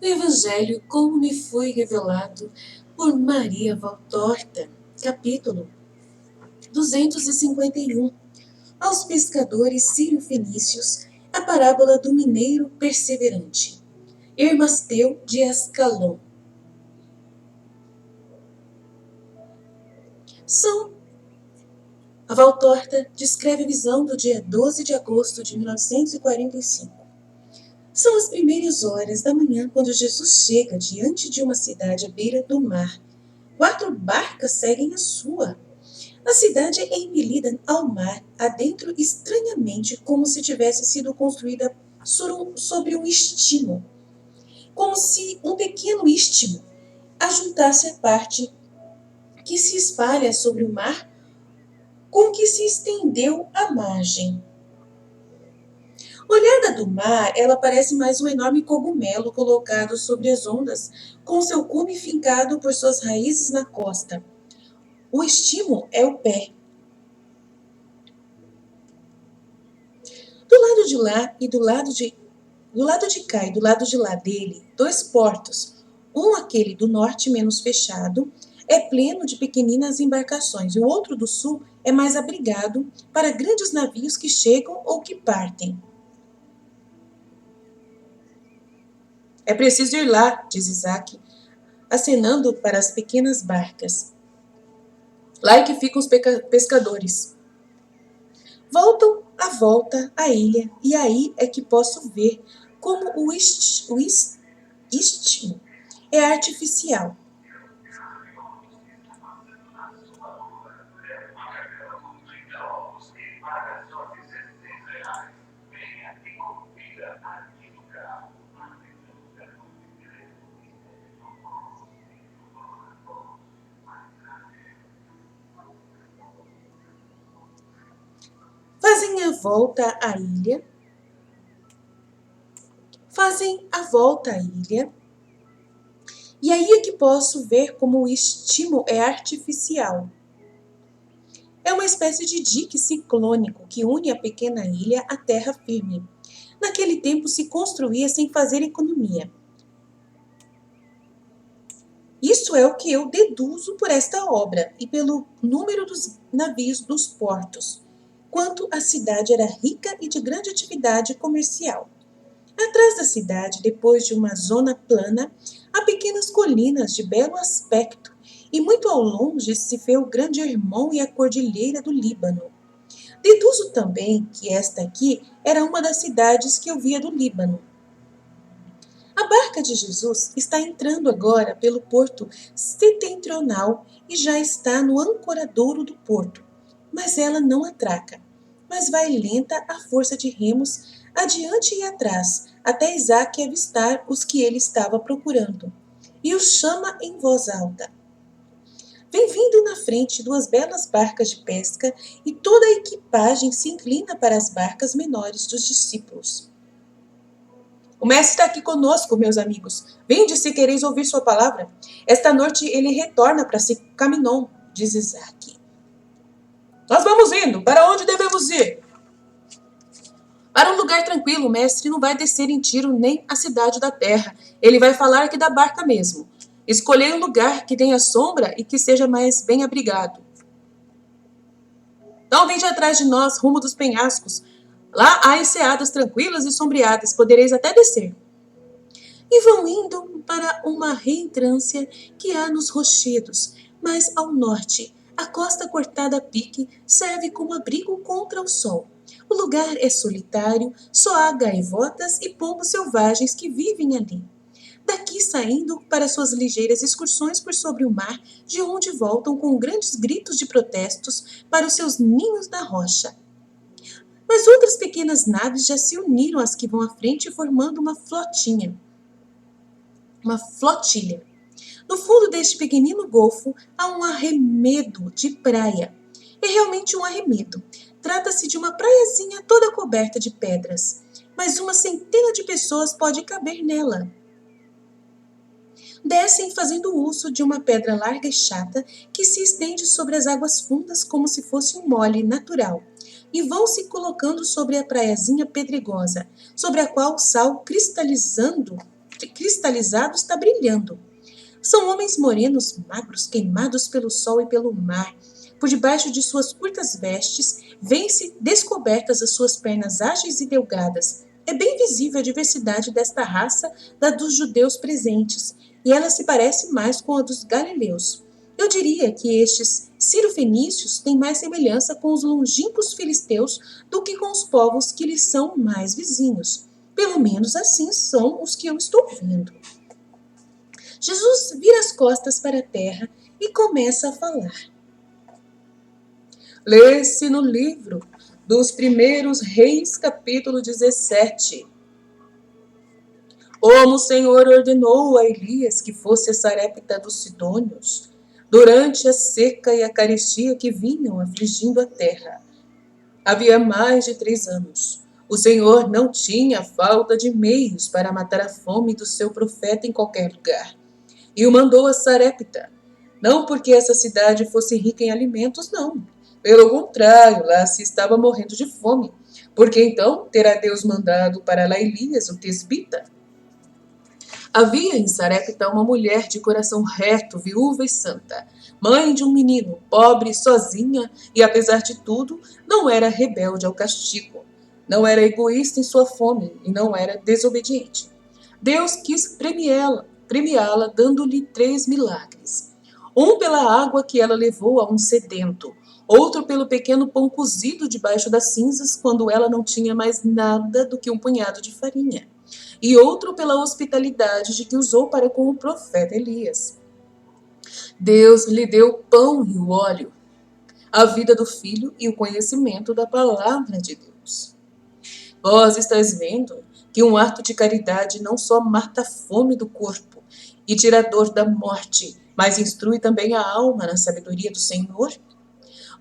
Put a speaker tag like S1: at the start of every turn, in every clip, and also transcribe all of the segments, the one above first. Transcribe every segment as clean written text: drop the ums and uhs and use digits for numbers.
S1: Evangelho como me foi revelado por Maria Valtorta, capítulo 251. Aos pescadores sírio-fenícios, a parábola do mineiro perseverante. Hermasteu de Ascalon. A Valtorta descreve a visão do dia 12 de agosto de 1945. São as primeiras horas da manhã quando Jesus chega diante de uma cidade à beira do mar. 4 barcas seguem a sua. A cidade é impelida ao mar adentro estranhamente, como se tivesse sido construída sobre um istmo. Como se um pequeno istmo ajuntasse a parte que se espalha sobre o mar com que se estendeu a margem. Olhada do mar, ela parece mais um enorme cogumelo colocado sobre as ondas, com seu cume fincado por suas raízes na costa. O istmo é o pé. Do lado de lá e do lado de cá e do lado de lá dele, 2 portos, um aquele do norte menos fechado, é pleno de pequeninas embarcações, e o outro do sul é mais abrigado para grandes navios que chegam ou que partem. É preciso ir lá, diz Isaac, acenando para as pequenas barcas. Lá é que ficam os pescadores. Voltam à volta à ilha, e aí é que posso ver como o istmo é artificial. Fazem a volta à ilha, e aí é que posso ver como o istmo é artificial. É uma espécie de dique ciclônico que une a pequena ilha à terra firme. Naquele tempo se construía sem fazer economia. Isso é o que eu deduzo por esta obra e pelo número dos navios dos portos, quanto a cidade era rica e de grande atividade comercial. Atrás da cidade, depois de uma zona plana, há pequenas colinas de belo aspecto, e muito ao longe se vê o grande Hermon e a cordilheira do Líbano. Deduzo também que esta aqui era uma das cidades que eu via do Líbano. A barca de Jesus está entrando agora pelo porto setentrional e já está no ancoradouro do porto, mas ela não atraca, mas vai lenta à força de remos adiante e atrás, até Isaac avistar os que ele estava procurando, e os chama em voz alta. Vem vindo na frente 2 belas barcas de pesca, e toda a equipagem se inclina para as barcas menores dos discípulos. O mestre está aqui conosco, meus amigos. Vinde se quereis ouvir sua palavra. Esta noite ele retorna para Sicaminon, diz Isaac. Nós vamos indo. Para onde devemos ir? Para um lugar tranquilo. O mestre não vai descer em Tiro nem a cidade da terra. Ele vai falar aqui da barca mesmo. Escolhei um lugar que tenha sombra e que seja mais bem abrigado. Então vinde atrás de nós, rumo dos penhascos. Lá há enseadas tranquilas e sombreadas. Podereis até descer. E vão indo para uma reentrância que há nos rochedos, mas ao norte, a costa cortada a pique serve como abrigo contra o sol. O lugar é solitário, só há gaivotas e pombos selvagens que vivem ali. Daqui saindo para suas ligeiras excursões por sobre o mar, de onde voltam com grandes gritos de protestos para os seus ninhos na rocha. Mas outras pequenas naves já se uniram às que vão à frente, formando uma flotilha. No fundo deste pequenino golfo há um arremedo de praia. É realmente um arremedo. Trata-se de uma praiazinha toda coberta de pedras, mas uma centena de pessoas pode caber nela. Descem fazendo uso de uma pedra larga e chata que se estende sobre as águas fundas como se fosse um mole natural, e vão se colocando sobre a praiazinha pedregosa, sobre a qual o sal cristalizando cristalizado está brilhando. São homens morenos, magros, queimados pelo sol e pelo mar. Por debaixo de suas curtas vestes, vêem-se descobertas as suas pernas ágeis e delgadas. É bem visível a diversidade desta raça da dos judeus presentes, e ela se parece mais com a dos galileus. Eu diria que estes cirofenícios têm mais semelhança com os longínquos filisteus do que com os povos que lhes são mais vizinhos. Pelo menos assim são os que eu estou vendo. Jesus vira as costas para a terra e começa a falar. Lê-se no livro dos primeiros reis, capítulo 17. Como o Senhor ordenou a Elias que fosse a Sarepta dos Sidônios, durante a seca e a carestia que vinham afligindo a terra. Havia mais de 3 anos. O Senhor não tinha falta de meios para matar a fome do seu profeta em qualquer lugar. E o mandou a Sarepta, não porque essa cidade fosse rica em alimentos, não. Pelo contrário, lá se estava morrendo de fome. Porque então terá Deus mandado para lá Elias, o tesbita? Havia em Sarepta uma mulher de coração reto, viúva e santa, mãe de um menino, pobre, sozinha, e apesar de tudo, não era rebelde ao castigo. Não era egoísta em sua fome e não era desobediente. Deus quis premiá-la dando-lhe 3 milagres. Um pela água que ela levou a um sedento, outro pelo pequeno pão cozido debaixo das cinzas quando ela não tinha mais nada do que um punhado de farinha, e outro pela hospitalidade de que usou para com o profeta Elias. Deus lhe deu o pão e o óleo, a vida do filho e o conhecimento da palavra de Deus. Vós estáis vendo que um ato de caridade não só mata a fome do corpo e tira a dor da morte, mas instrui também a alma na sabedoria do Senhor?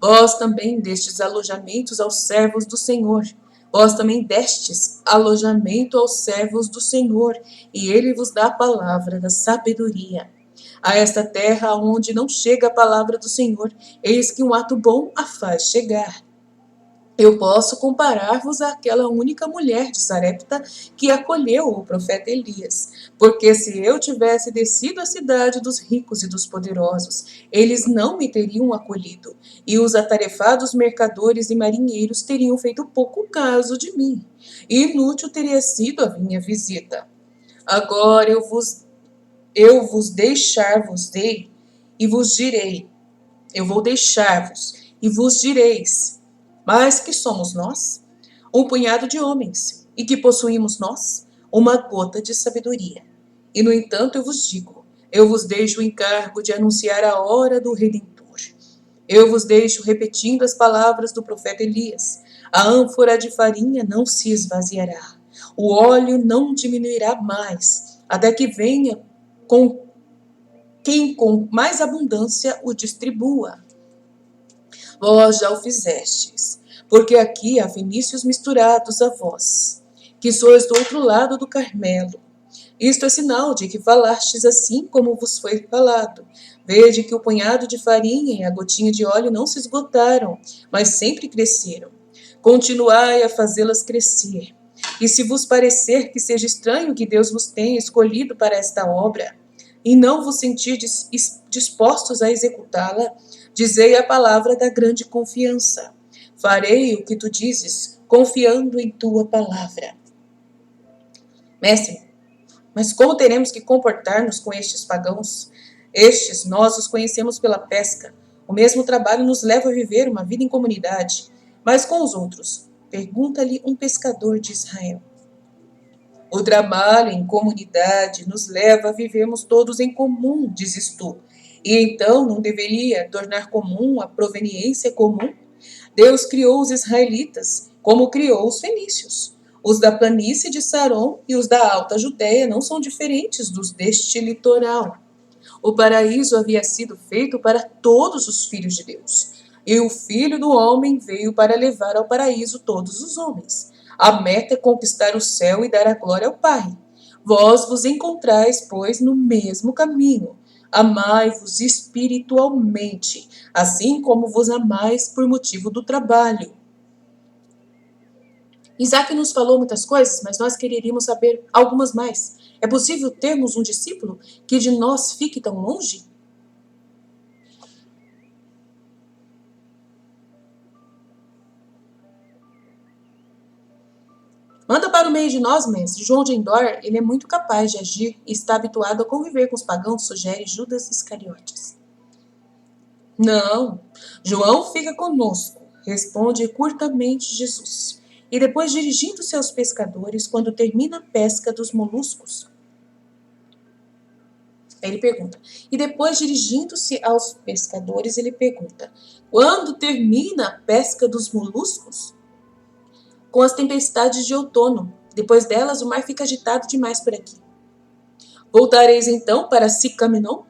S1: Vós também destes alojamentos aos servos do Senhor. Vós também destes alojamento aos servos do Senhor, e ele vos dá a palavra da sabedoria. A esta terra onde não chega a palavra do Senhor, eis que um ato bom a faz chegar. Eu posso comparar-vos àquela única mulher de Sarepta que acolheu o profeta Elias, porque se eu tivesse descido à cidade dos ricos e dos poderosos, eles não me teriam acolhido, e os atarefados mercadores e marinheiros teriam feito pouco caso de mim. Inútil teria sido a minha visita. Agora eu vos deixar-vos-ei e vos direi. Eu vou deixar-vos e vos direis. Mas que somos nós? Um punhado de homens. E que possuímos nós? Uma gota de sabedoria. E, no entanto, eu vos digo, eu vos deixo o encargo de anunciar a hora do Redentor. Eu vos deixo repetindo as palavras do profeta Elias. A ânfora de farinha não se esvaziará. O óleo não diminuirá mais, até que venha com quem com mais abundância o distribua. Vós já o fizestes, porque aqui há fenícios misturados a vós, que sois do outro lado do Carmelo. Isto é sinal de que falastes assim como vos foi falado. Vede que o punhado de farinha e a gotinha de óleo não se esgotaram, mas sempre cresceram. Continuai a fazê-las crescer. E se vos parecer que seja estranho que Deus vos tenha escolhido para esta obra, e não vos sentirdes dispostos a executá-la, dizei a palavra da grande confiança. Farei o que tu dizes, confiando em tua palavra. Mestre, mas como teremos que comportar-nos com estes pagãos? Estes nós os conhecemos pela pesca. O mesmo trabalho nos leva a viver uma vida em comunidade. Mas com os outros? Pergunta-lhe um pescador de Israel. O trabalho em comunidade nos leva a vivermos todos em comum, dizes tu. E então não deveria tornar comum a proveniência comum? Deus criou os israelitas, como criou os fenícios. Os da planície de Saron e os da alta Judéia não são diferentes dos deste litoral. O paraíso havia sido feito para todos os filhos de Deus. E o Filho do Homem veio para levar ao paraíso todos os homens. A meta é conquistar o céu e dar a glória ao Pai. Vós vos encontrais, pois, no mesmo caminho. Amai-vos espiritualmente, assim como vos amais por motivo do trabalho. Isaac nos falou muitas coisas, mas nós quereríamos saber algumas mais. É possível termos um discípulo que de nós fique tão longe? Manda para o meio de nós, mestre. João de Endor, ele é muito capaz de agir e está habituado a conviver com os pagãos, sugere Judas Iscariotes. Não, João fica conosco, responde curtamente Jesus. E depois, dirigindo-se aos pescadores, quando termina a pesca dos moluscos, ele pergunta. E depois, dirigindo-se aos pescadores, ele pergunta: quando termina a pesca dos moluscos? Com as tempestades de outono. Depois delas, o mar fica agitado demais por aqui. Voltareis então para Sicaminon?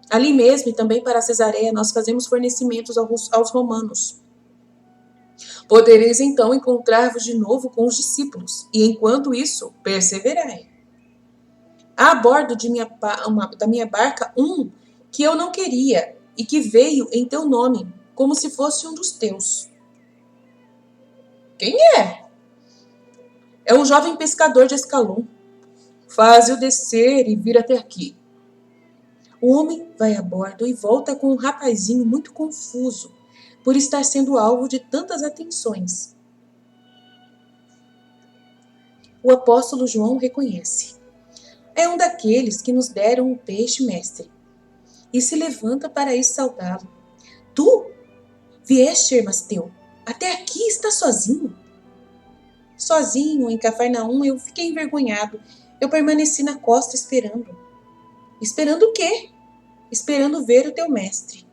S1: Ali mesmo e também para Cesareia nós fazemos fornecimentos aos romanos. Podereis então encontrar-vos de novo com os discípulos, e enquanto isso, perseverai. Há a bordo da minha barca um que eu não queria e que veio em teu nome, como se fosse um dos teus. Quem é? É um jovem pescador de Escalon. Faze-o descer e vir até aqui. O homem vai a bordo e volta com um rapazinho muito confuso, por estar sendo alvo de tantas atenções. O apóstolo João reconhece. É um daqueles que nos deram o peixe, mestre. E se levanta para ir saudá-lo. Tu vieste, Hermasteu? Até aqui estás sozinho? Sozinho, em Cafarnaum, eu fiquei envergonhado. Eu permaneci na costa esperando. Esperando o quê? Esperando ver o teu mestre.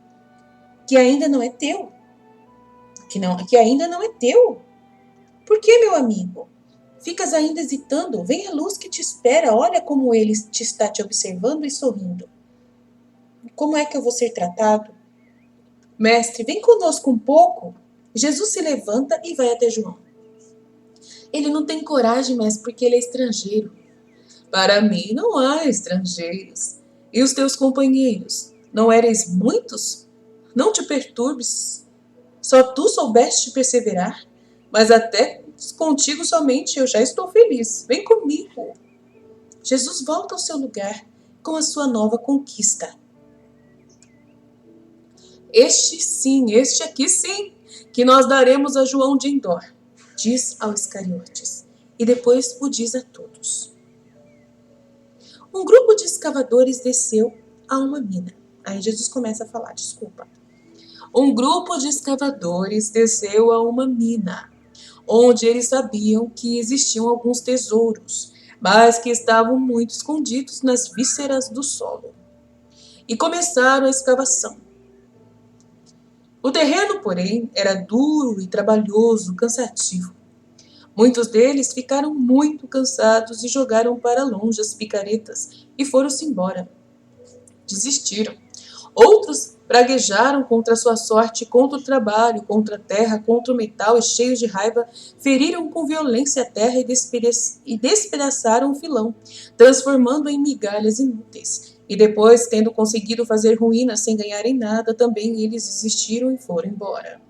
S1: Que ainda não é teu. Que ainda não é teu. Por que, meu amigo? Ficas ainda hesitando? Vem a luz que te espera. Olha como ele está te observando e sorrindo. Como é que eu vou ser tratado? Mestre, vem conosco um pouco. Jesus se levanta e vai até João. Ele não tem coragem, mestre, porque ele é estrangeiro. Para mim não há estrangeiros. E os teus companheiros? Não eres muitos? Não te perturbes. Só tu soubeste perseverar. Mas até contigo somente eu já estou feliz. Vem comigo. Jesus volta ao seu lugar com a sua nova conquista. Este aqui sim, que nós daremos a João de Endor, diz aos Iscariotes, e depois o diz a todos. Um grupo de escavadores desceu a uma mina. Aí Jesus começa a falar, desculpa. Um grupo de escavadores desceu a uma mina, onde eles sabiam que existiam alguns tesouros, mas que estavam muito escondidos nas vísceras do solo. E começaram a escavação. O terreno, porém, era duro e trabalhoso, cansativo. Muitos deles ficaram muito cansados e jogaram para longe as picaretas e foram-se embora. Desistiram. Outros praguejaram contra a sua sorte, contra o trabalho, contra a terra, contra o metal e, cheios de raiva, feriram com violência a terra e despedaçaram o filão, transformando-o em migalhas inúteis. E depois, tendo conseguido fazer ruína sem ganharem nada, também eles desistiram e foram embora.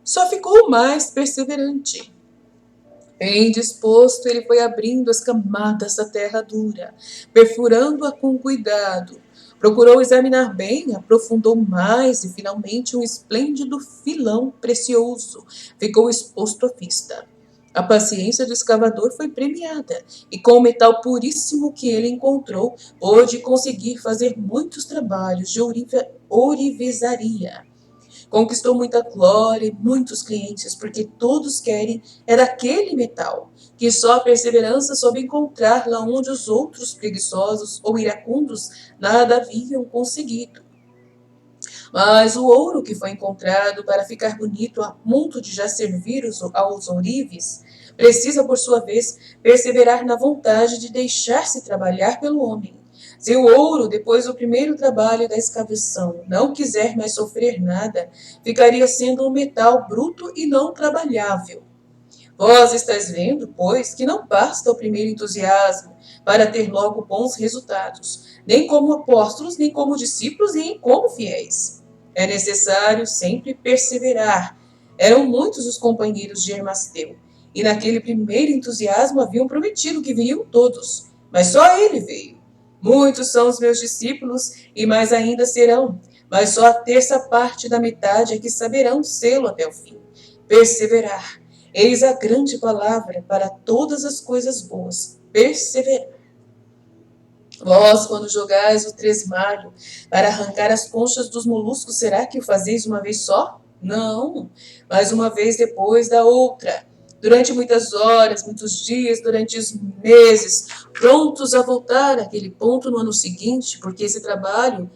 S1: Só ficou o mais perseverante. Bem disposto, ele foi abrindo as camadas da terra dura, perfurando-a com cuidado. Procurou examinar bem, aprofundou mais e, finalmente, um esplêndido filão precioso ficou exposto à vista. A paciência do escavador foi premiada, e com o metal puríssimo que ele encontrou, pôde conseguir fazer muitos trabalhos de ourivesaria. Conquistou muita glória e muitos clientes, porque todos querem é daquele metal, que só a perseverança soube encontrar lá onde os outros preguiçosos ou iracundos nada haviam conseguido. Mas o ouro que foi encontrado para ficar bonito a ponto de já servir aos ourives, precisa, por sua vez, perseverar na vontade de deixar-se trabalhar pelo homem. Se o ouro, depois do primeiro trabalho da escavação, não quiser mais sofrer nada, ficaria sendo um metal bruto e não trabalhável. Vós estáis vendo, pois, que não basta o primeiro entusiasmo para ter logo bons resultados, nem como apóstolos, nem como discípulos, nem como fiéis. É necessário sempre perseverar. Eram muitos os companheiros de Hermasteu, e naquele primeiro entusiasmo haviam prometido que viriam todos, mas só ele veio. Muitos são os meus discípulos, e mais ainda serão, mas só a terça parte da metade é que saberão sê-lo até o fim. Perseverar. Eis a grande palavra para todas as coisas boas. Perseverar. Vós, quando jogais o tresmalho para arrancar as conchas dos moluscos, será que o fazeis uma vez só? Não, mas uma vez depois da outra. Durante muitas horas, muitos dias, durante os meses, prontos a voltar àquele ponto no ano seguinte, porque esse trabalho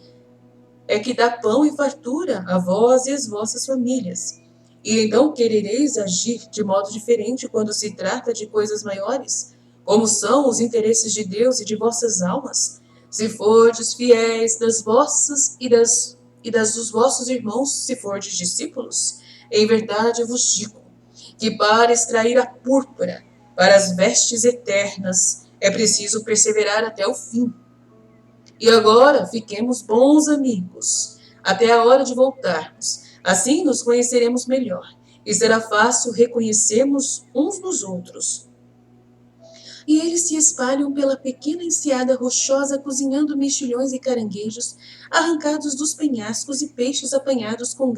S1: é que dá pão e fartura a vós e às vossas famílias. E então querereis agir de modo diferente quando se trata de coisas maiores, como são os interesses de Deus e de vossas almas? Se fordes fiéis das vossas e das dos vossos irmãos, se fordes discípulos, em verdade eu vos digo que para extrair a púrpura para as vestes eternas é preciso perseverar até o fim. E agora fiquemos bons amigos, até a hora de voltarmos. Assim nos conheceremos melhor, e será fácil reconhecermos uns nos outros. E eles se espalham pela pequena enseada rochosa, cozinhando mexilhões e caranguejos, arrancados dos penhascos e peixes apanhados com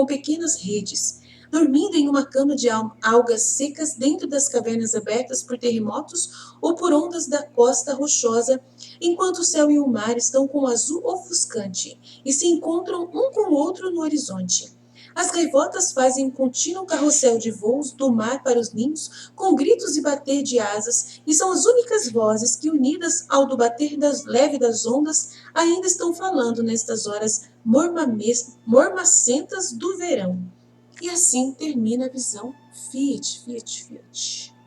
S1: pequenas redes, dormindo em uma cama de algas secas dentro das cavernas abertas por terremotos ou por ondas da costa rochosa, enquanto o céu e o mar estão com um azul ofuscante e se encontram um com o outro no horizonte. As gaivotas fazem um contínuo carrossel de voos do mar para os ninhos, com gritos e bater de asas, e são as únicas vozes que, unidas ao do bater leve das ondas, ainda estão falando nestas horas mormacentas do verão. E assim termina a visão Fiat, Fiat, Fiat.